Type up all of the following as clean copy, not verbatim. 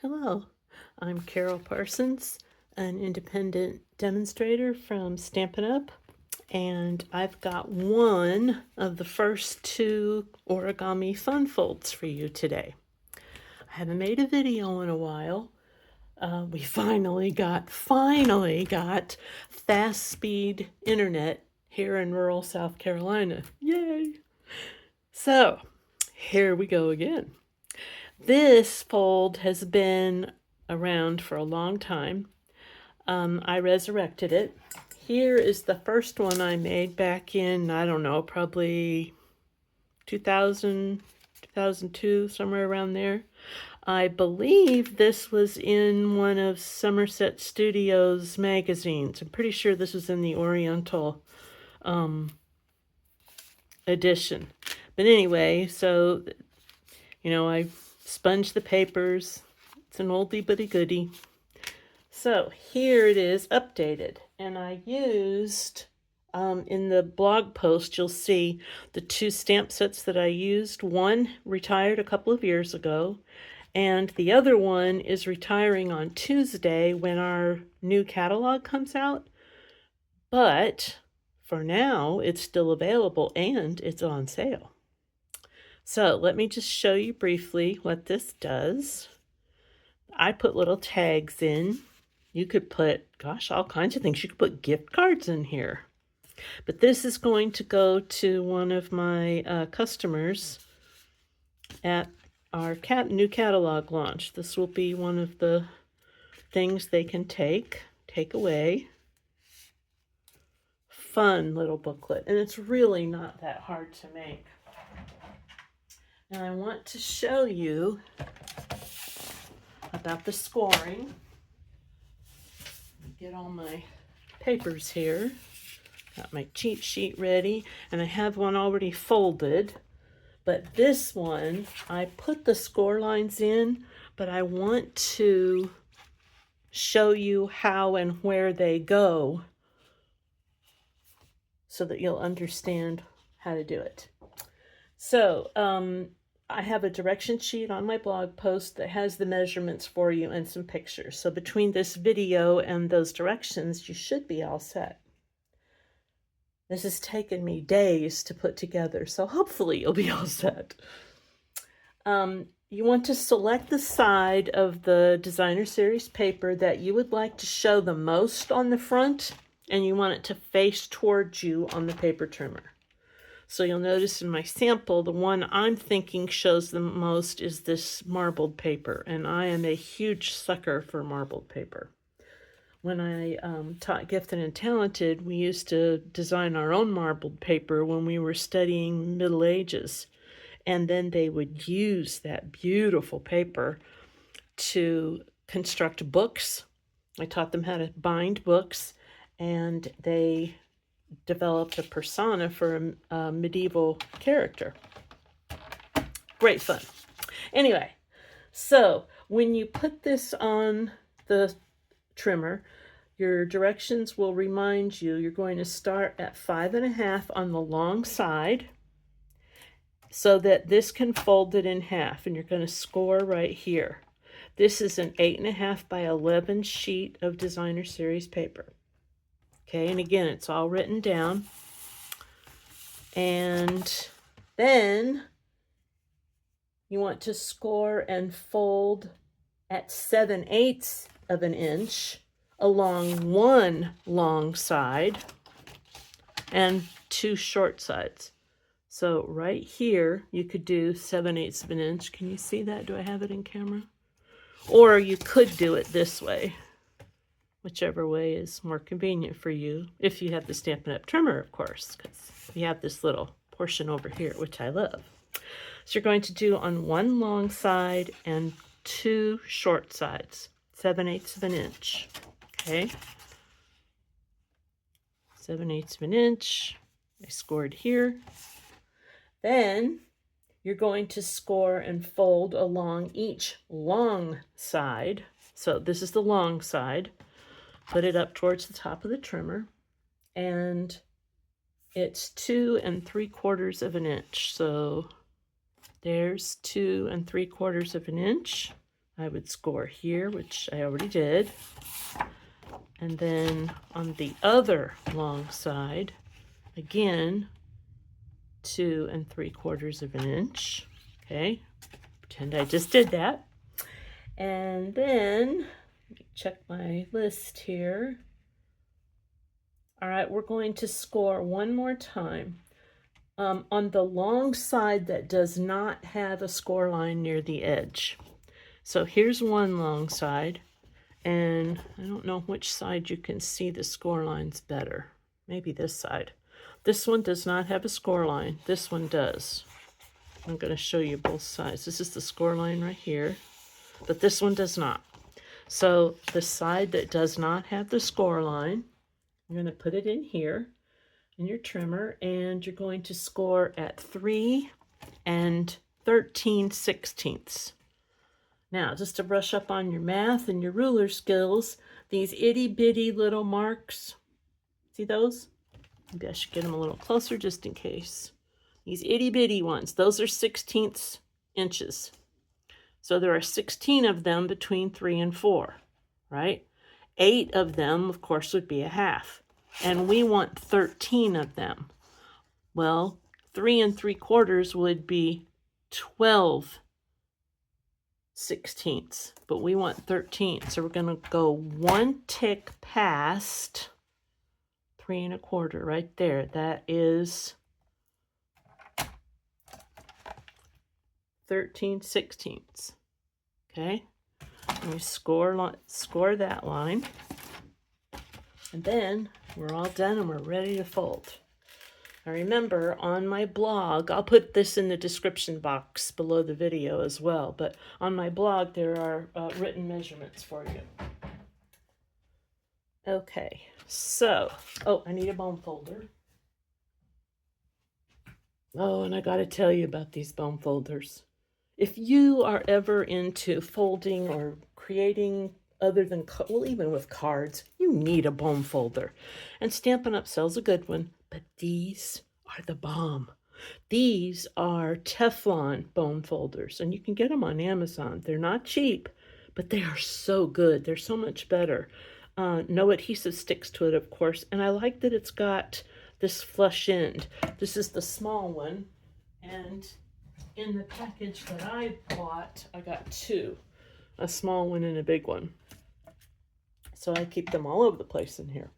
Hello, I'm Carole Parsons, an independent demonstrator from Stampin' Up, and I've got one of the first two origami fun folds for you today. I haven't made a video in a while. We finally got fast speed internet here in rural South Carolina. Yay! So, here we go again. This fold has been around for a long time. I resurrected it. Here is the first one I made back in, I don't know, probably 2000, 2002, somewhere around there. I believe this was in one of Somerset Studios' magazines. I'm pretty sure this was in the Oriental edition. But anyway, so, I sponged the papers. It's an oldie but a goodie. So here it is updated, and I used, in the blog post, you'll see the two stamp sets that I used. One retired a couple of years ago, and the other one is retiring on Tuesday when our new catalog comes out. But for now, it's still available and it's on sale. So let me just show you briefly what this does. I put little tags in. You could put, gosh, all kinds of things. You could put gift cards in here. But this is going to go to one of my customers at our new catalog launch. This will be one of the things they can take away. Fun little booklet. And it's really not that hard to make. Now I want to show you about the scoring. Get all my papers here. Got my cheat sheet ready, and I have one already folded. But this one, I put the score lines in, but I want to show you how and where they go so that you'll understand how to do it. So, I have a direction sheet on my blog post that has the measurements for you and some pictures. So between this video and those directions, you should be all set. This has taken me days to put together, so hopefully you'll be all set. You want to select the side of the designer series paper that you would like to show the most on the front, and you want it to face towards you on the paper trimmer. So you'll notice in my sample, the one I'm thinking shows the most is this marbled paper, and I am a huge sucker for marbled paper. When I taught Gifted and Talented, we used to design our own marbled paper when we were studying Middle Ages, and then they would use that beautiful paper to construct books. I taught them how to bind books, and they developed a persona for a medieval character. Great fun. Anyway, so when you put this on the trimmer, your directions will remind you you're going to start at 5.5 on the long side so that this can fold it in half, and you're going to score right here. This is an 8.5 by 11 sheet of designer series paper. Okay, and again, it's all written down. And then you want to score and fold at 7/8 of an inch along one long side and two short sides. So right here, you could do 7/8 of an inch. Can you see that? Do I have it in camera? Or you could do it this way. Whichever way is more convenient for you, if you have the Stampin' Up! Trimmer, of course, because you have this little portion over here, which I love. So you're going to do on one long side and two short sides, 7/8 of an inch, okay? 7/8 of an inch, I scored here. Then you're going to score and fold along each long side. So this is the long side. Put it up towards the top of the trimmer, and it's 2 3/4 of an inch. So there's 2 3/4 of an inch I would score here, which I already did. And then on the other long side, again, 2 3/4 of an inch. Okay, pretend I just did that. And then, let me check my list here. All right, we're going to score one more time. On the long side that does not have a score line near the edge. So here's one long side, and I don't know which side you can see the score lines better. Maybe this side. This one does not have a score line. This one does. I'm going to show you both sides. This is the score line right here, but this one does not. So the side that does not have the score line, I'm going to put it in here in your trimmer, and you're going to score at 3 13/16. Now, just to brush up on your math and your ruler skills, these itty bitty little marks, see those? Maybe I should get them a little closer just in case. These itty bitty ones, those are 1/16 inches. So there are 16 of them between 3 and 4, right? 8 of them, of course, would be a half. And we want 13 of them. Well, 3 3/4 would be 12/16, but we want 13. So we're going to go one tick past 3 1/4 right there. That is 13/16. Okay, and we score that line, and then we're all done and we're ready to fold. Now remember, on my blog, I'll put this in the description box below the video as well, but on my blog there are written measurements for you. Okay, so, oh, I need a bone folder. Oh, and I got to tell you about these bone folders. If you are ever into folding or creating other than, well, even with cards, you need a bone folder. And Stampin' Up sells a good one, but these are the bomb. These are Teflon bone folders, and you can get them on Amazon. They're not cheap, but they are so good. They're so much better. No adhesive sticks to it, of course, and I like that it's got this flush end. This is the small one, and in the package that I bought, I got 2, a small one and a big one. So I keep them all over the place in here.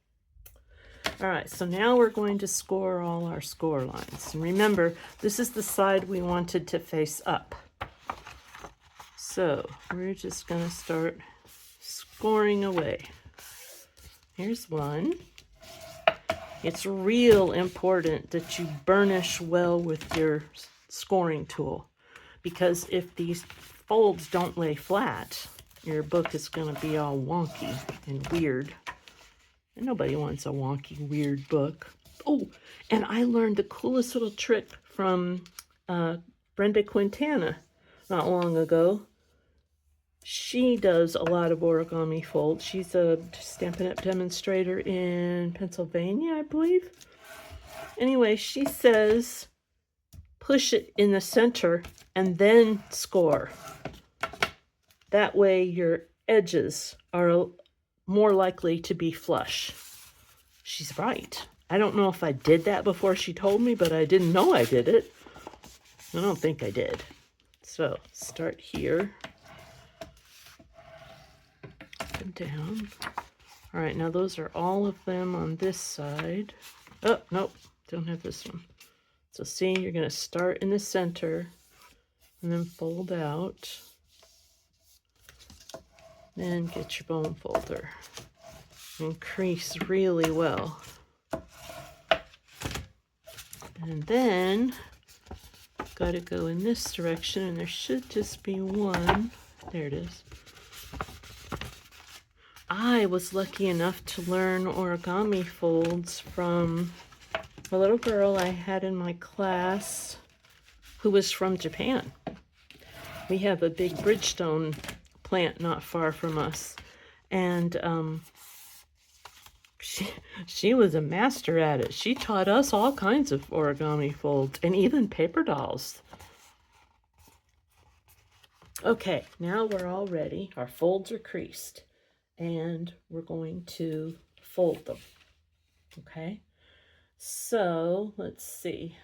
All right, so now we're going to score all our score lines. And remember, this is the side we wanted to face up. So we're just going to start scoring away. Here's one. It's real important that you burnish well with your scoring tool, because if these folds don't lay flat, your book is going to be all wonky and weird. And nobody wants a wonky, weird book. Oh, and I learned the coolest little trick from Brenda Quintana not long ago. She does a lot of origami folds. She's a Stampin' Up demonstrator in Pennsylvania, I believe. Anyway, she says, push it in the center and then score. That way your edges are more likely to be flush. She's right. I don't know if I did that before she told me, but I didn't know I did it. I don't think I did. So start here. Up and down. All right, now those are all of them on this side. Oh, nope, don't have this one. So see, you're going to start in the center and then fold out. Then get your bone folder. Increase really well. And then, got to go in this direction, and there should just be one. There it is. I was lucky enough to learn origami folds from a little girl I had in my class who was from Japan. We have a big Bridgestone plant not far from us, and she was a master at it. She taught us all kinds of origami folds and even paper dolls. Okay, now we're all ready. Our folds are creased, and we're going to fold them. Okay, so let's see.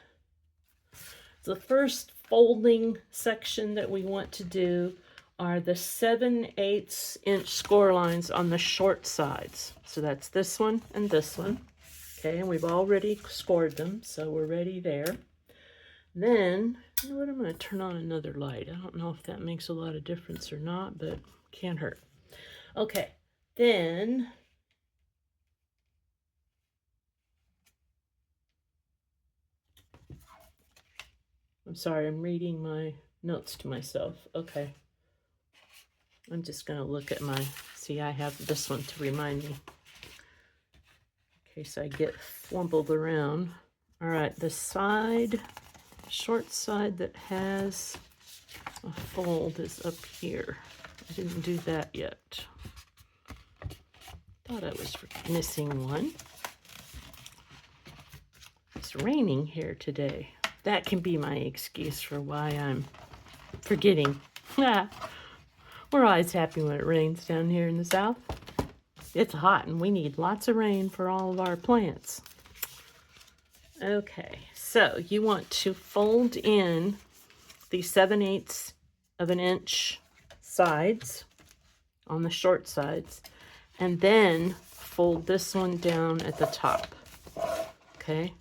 The first folding section that we want to do are the 7/8 inch score lines on the short sides. So that's this one and this one. Okay, and we've already scored them, so we're ready there. Then, you know what, I'm going to turn on another light. I don't know if that makes a lot of difference or not, but can't hurt. Okay, then I'm sorry, I'm reading my notes to myself. Okay. I'm just going to look at my, see, I have this one to remind me in case I get flumbled around. All right, the side, short side that has a fold is up here. I didn't do that yet. Thought I was missing one. It's raining here today. That can be my excuse for why I'm forgetting. We're always happy when it rains down here in the South. It's hot and we need lots of rain for all of our plants. Okay, so you want to fold in the 7/8 of an inch sides on the short sides, and then fold this one down at the top. Okay,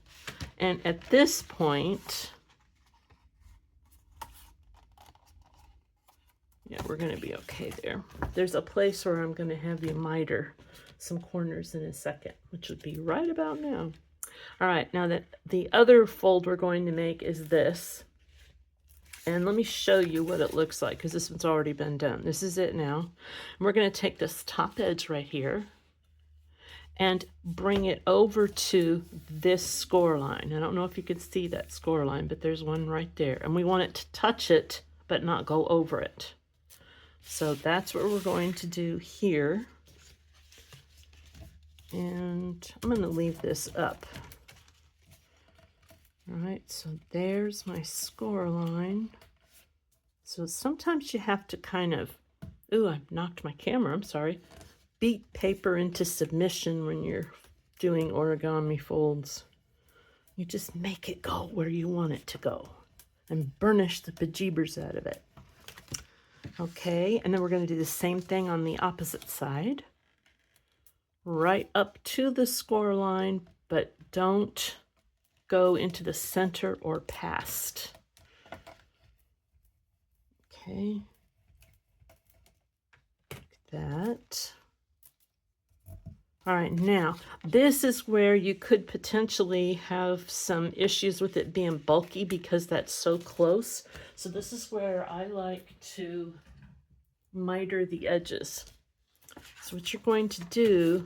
and at this point, yeah, we're going to be okay there. There's a place where I'm going to have you miter some corners in a second, which would be right about now. All right, now that the other fold we're going to make is this. And let me show you what it looks like, because this one's already been done. This is it now. And we're going to take this top edge right here and bring it over to this score line. I don't know if you can see that score line, but there's one right there. And we want it to touch it, but not go over it. So that's what we're going to do here. And I'm going to leave this up. All right, so there's my score line. So sometimes you have to kind of, ooh, I knocked my camera, I'm sorry. Beat paper into submission when you're doing origami folds. You just make it go where you want it to go and burnish the bejeebers out of it. Okay, and then we're going to do the same thing on the opposite side. Right up to the score line, but don't go into the center or past. Okay, like that. All right, now this is where you could potentially have some issues with it being bulky because that's so close. So this is where I like to miter the edges. So what you're going to do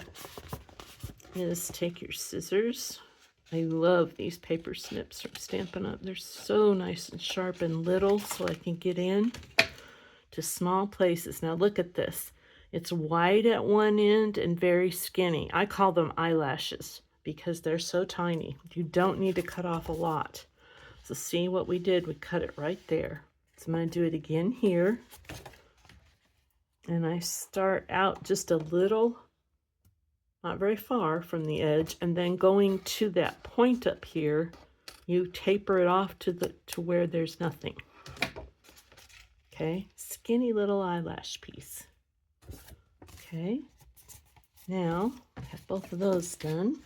is take your scissors. I love these paper snips from Stampin' Up. They're so nice and sharp and little, so I can get in to small places. Now look at this. It's wide at one end and very skinny. I call them eyelashes because they're so tiny. You don't need to cut off a lot. So see what we did? We cut it right there. So I'm going to do it again here. And I start out just a little, not very far from the edge, and then going to that point up here, you taper it off to where there's nothing. Okay, skinny little eyelash piece. Okay, now I have both of those done.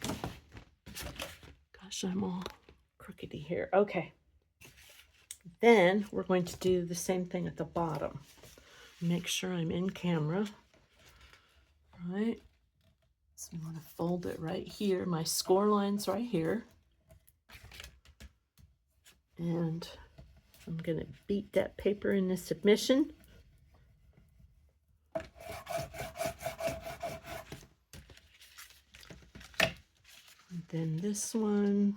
Gosh, I'm all crookedy here. Okay, then we're going to do the same thing at the bottom. Make sure I'm in camera. All right. So I'm going to fold it right here. My score line's right here. And I'm going to beat that paper into submission. And then this one,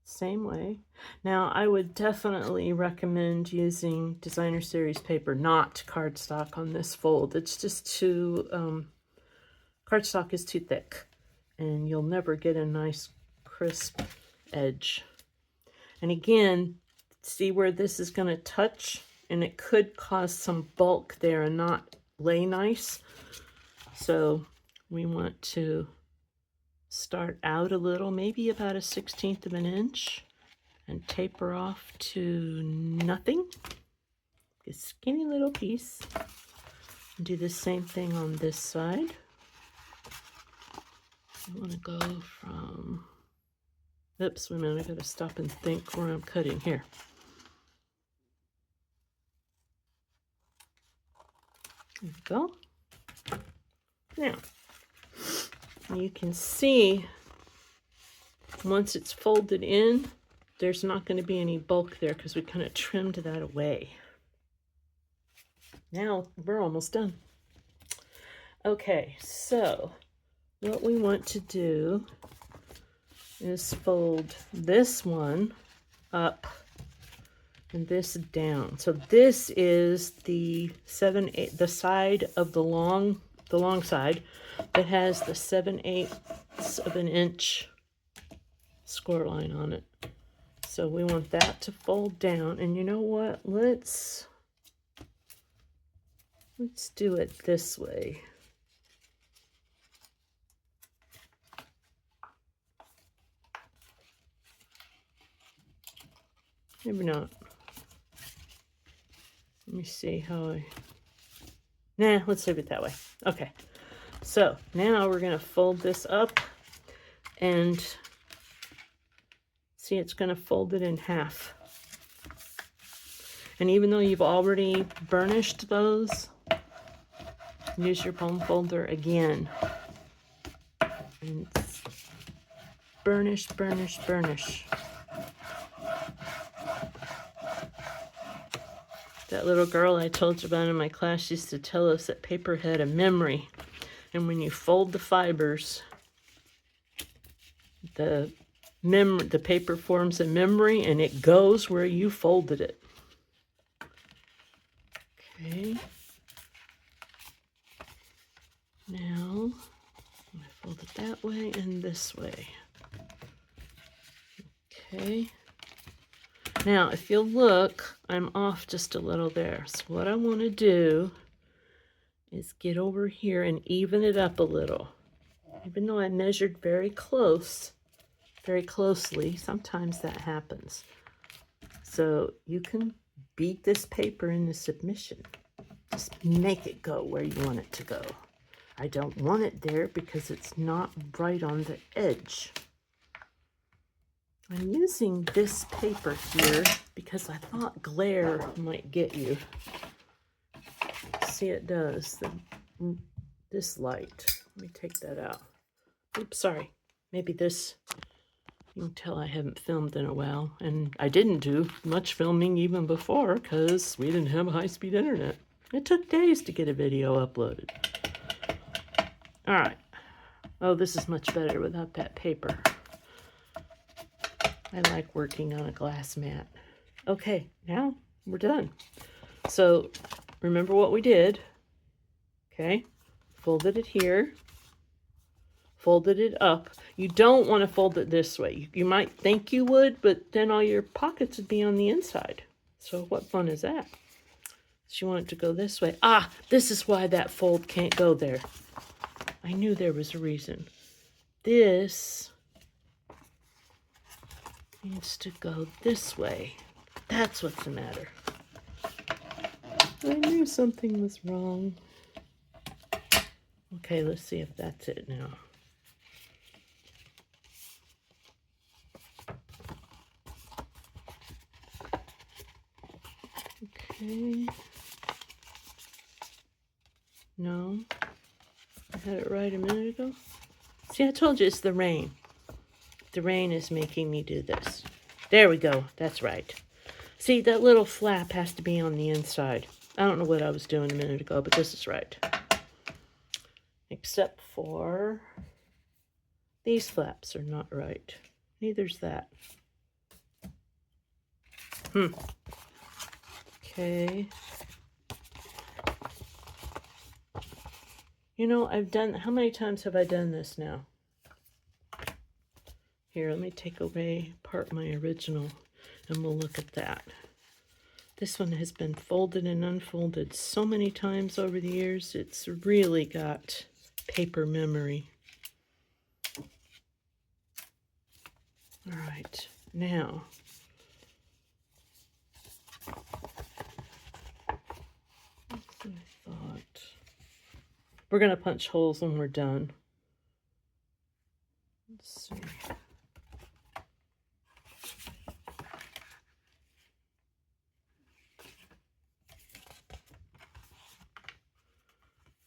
same way. Now, I would definitely recommend using designer series paper, not cardstock on this fold. It's just too, cardstock is too thick and you'll never get a nice crisp edge. And again, see where this is going to touch and it could cause some bulk there and not lay nice. So we want to start out a little, maybe about a 1/16 of an inch, and taper off to nothing. A skinny little piece. And do the same thing on this side. I want to go from, oops, wait a minute, I gotta stop and think where I'm cutting here. There we go. Now, you can see once it's folded in, there's not going to be any bulk there because we kind of trimmed that away. Now we're almost done. Okay, so what we want to do is fold this one up and this down. So this is the 7/8, the side of the long side that has the 7/8 of an inch score line on it. So we want that to fold down. And you know what? Let's do it this way. Maybe not. Let me see how nah, let's leave it that way. Okay. So now we're going to fold this up and see, it's going to fold it in half. And even though you've already burnished those, use your bone folder again. And burnish, burnish, burnish. That little girl I told you about in my class used to tell us that paper had a memory. And when you fold the fibers, the paper forms a memory and it goes where you folded it. Okay. Now, I fold it that way and this way. Okay. Now, if you look, I'm off just a little there. So what I want to do is get over here and even it up a little. Even though I measured very closely, sometimes that happens. So you can beat this paper into submission. Just make it go where you want it to go. I don't want it there because it's not right on the edge. I'm using this paper here because I thought glare might get you. See, it does. This light. Let me take that out. Oops, sorry. Maybe this. You can tell I haven't filmed in a while. And I didn't do much filming even before because we didn't have high-speed internet. It took days to get a video uploaded. All right. Oh, this is much better without that paper. I like working on a glass mat. Okay, now we're done. So remember what we did. Okay, folded it here, folded it up. You don't want to fold it this way. You might think you would, but then all your pockets would be on the inside. So what fun is that? So you want it to go this way. Ah, this is why that fold can't go there. I knew there was a reason. This needs to go this way. That's what's the matter. I knew something was wrong. Okay, let's see if that's it now. Okay. No. I had it right a minute ago. See, I told you it's the rain. The rain is making me do this. There we go. That's right. See, that little flap has to be on the inside. I don't know what I was doing a minute ago, but this is right. Except for these flaps are not right. Neither's that. Okay. You know, how many times have I done this now? Here, let me take away part of my original and we'll look at that. This one has been folded and unfolded so many times over the years. It's really got paper memory. All right, now I thought we're going to punch holes when we're done. Let's see.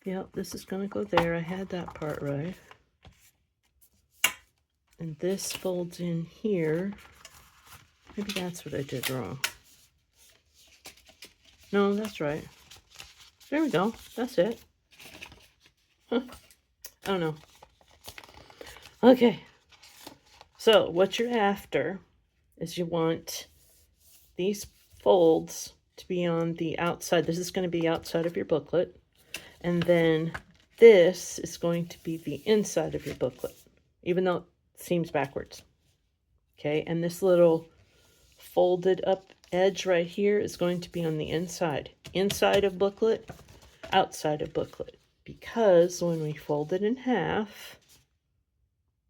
Yep, this is going to go there. I had that part right. And this folds in here. Maybe that's what I did wrong. No, that's right. There we go. That's it. Huh. I don't know. Okay. So what you're after is you want these folds to be on the outside. This is going to be outside of your booklet. And then this is going to be the inside of your booklet, even though it seems backwards. Okay, and this little folded up edge right here is going to be on the inside. Inside of booklet, outside of booklet. Because when we fold it in half,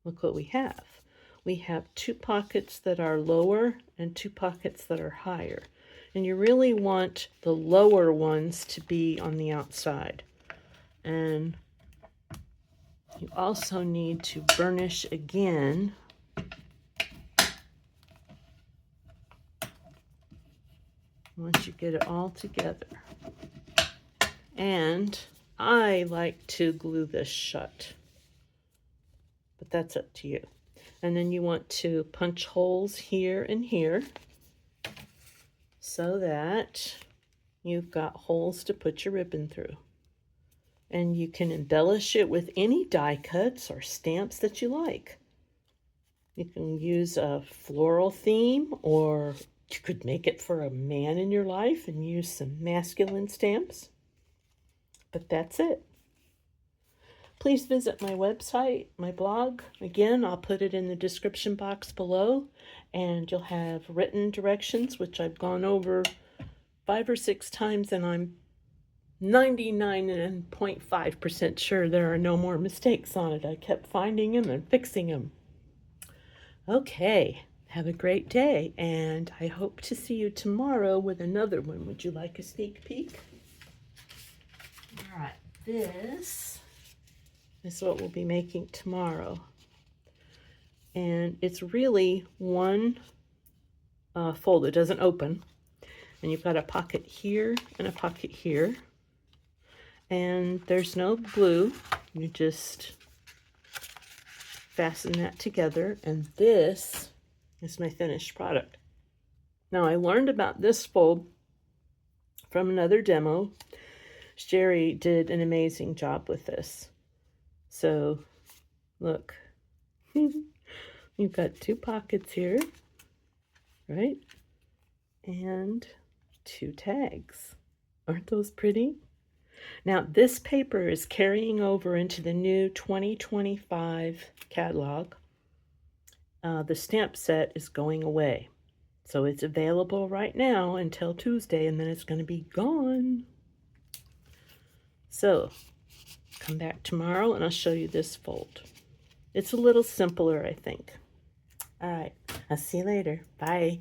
look what we have. We have two pockets that are lower and two pockets that are higher. And you really want the lower ones to be on the outside. And you also need to burnish again. Once you get it all together. And I like to glue this shut, but that's up to you. And then you want to punch holes here and here so that you've got holes to put your ribbon through. And you can embellish it with any die cuts or stamps that you like. You can use a floral theme, or you could make it for a man in your life and use some masculine stamps. But that's it. Please visit my website, my blog. Again, I'll put it in the description box below, and you'll have written directions, which I've gone over 5 or 6 times, and I'm 99.5% sure there are no more mistakes on it. I kept finding them and fixing them. Okay, have a great day, and I hope to see you tomorrow with another one. Would you like a sneak peek? All right, this is what we'll be making tomorrow. And it's really one fold. It doesn't open. And you've got a pocket here and a pocket here. And there's no glue. You just fasten that together. And this is my finished product. Now, I learned about this fold from another demo. Sherry did an amazing job with this. So, look. You've got 2 pockets here, right? And 2 tags. Aren't those pretty? Now, this paper is carrying over into the new 2025 catalog. The stamp set is going away. So it's available right now until Tuesday, and then it's going to be gone. So, come back tomorrow and I'll show you this fold. It's a little simpler, I think. All right, I'll see you later. Bye.